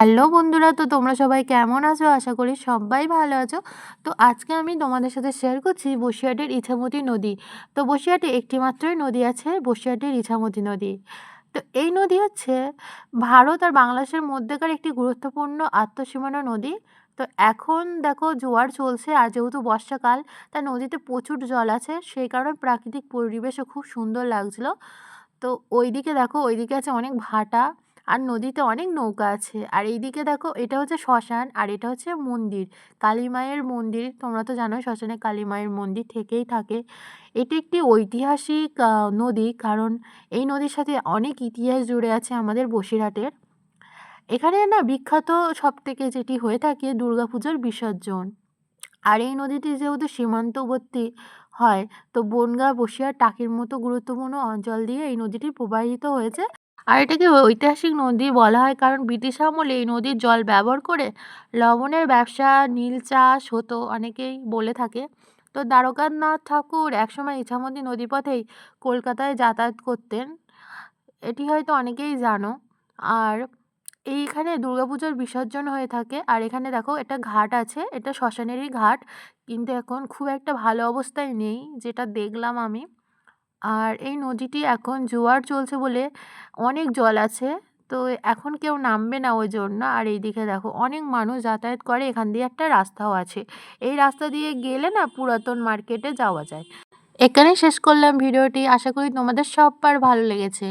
Hello বন্ধুরা, তো তোমরা সবাই কেমন আছো? আশা করি সবাই ভালো আছো। তো আজকে আমি তোমাদের সাথে শেয়ার করছি বসিরহাটের ইছামতি নদী। তো বসিরহাটে একটি মাত্রই নদী আছে, বসিরহাটের ইছামতি নদী। তো এই নদী হচ্ছে ভারত আর বাংলাদেশের মধ্যেকার একটি গুরুত্বপূর্ণ আন্তঃসীমানা নদী। তো এখন দেখো জোয়ার চলছে, আর যেহেতু বর্ষাকাল তাই নদীতে প্রচুর জল আছে, সেই কারণে প্রাকৃতিক পরিবেশও খুব সুন্দর লাগছিল। তো ওইদিকে দেখো, ওইদিকে আছে অনেক ভাটা, আর নদীতে অনেক নৌকা আছে। আর এইদিকে দেখো, এটা হচ্ছে শ্মশান, আর এটা হচ্ছে মন্দির, কালী মায়ের মন্দির। তোমরা তো জানোই শ্মশানে কালী মায়ের মন্দির থেকেই থাকে। এটি একটি ঐতিহাসিক নদী, কারণ এই নদীর সাথে অনেক ইতিহাস জুড়ে আছে আমাদের বসিরহাটের। এখানে না বিখ্যাত সবথেকে যেটি হয়ে থাকে দুর্গাপুজোর বিসর্জন। আর এই নদীটি যেহেতু সীমান্তবর্তী হয়, তো বনগাঁ, বসিরহাট, টাকির মতো গুরুত্বপূর্ণ অঞ্চল দিয়ে এই নদীটি প্রবাহিত হয়েছে। আর এটাকে ঐতিহাসিক নদী বলা হয় কারণ ব্রিটিশ আমলে এই নদীর জল ব্যবহার করে লবণের ব্যবসা, নীল চাষ হতো, অনেকেই বলে থাকে। তো দ্বারকানাথ ঠাকুর একসময় ইছামতি নদীপথেই কলকাতায় যাতায়াত করতেন, এটি হয়তো অনেকেই জানো। আর এইখানে দুর্গাপুজোর বিসর্জন হয়ে থাকে। আর এখানে দেখো একটা ঘাট আছে, এটা শ্মশানেরই ঘাট, কিন্তু এখন খুব একটা ভালো অবস্থায় নেই যেটা দেখলাম আমি। আর এই নদীটি এখন জোয়ার চলছে বলে অনেক জল আছে, তো এখন কেউ নামবে না ওই জন্য। আর এইদিকে দেখো অনেক মানুষ যাতায়াত করে, এখান দিয়ে একটা রাস্তাও আছে। এই রাস্তা দিয়ে গেলে না পুরাতন মার্কেটে যাওয়া যায়। এখানেই শেষ করলাম ভিডিওটি, আশা করি তোমাদের সবার ভালো লেগেছে।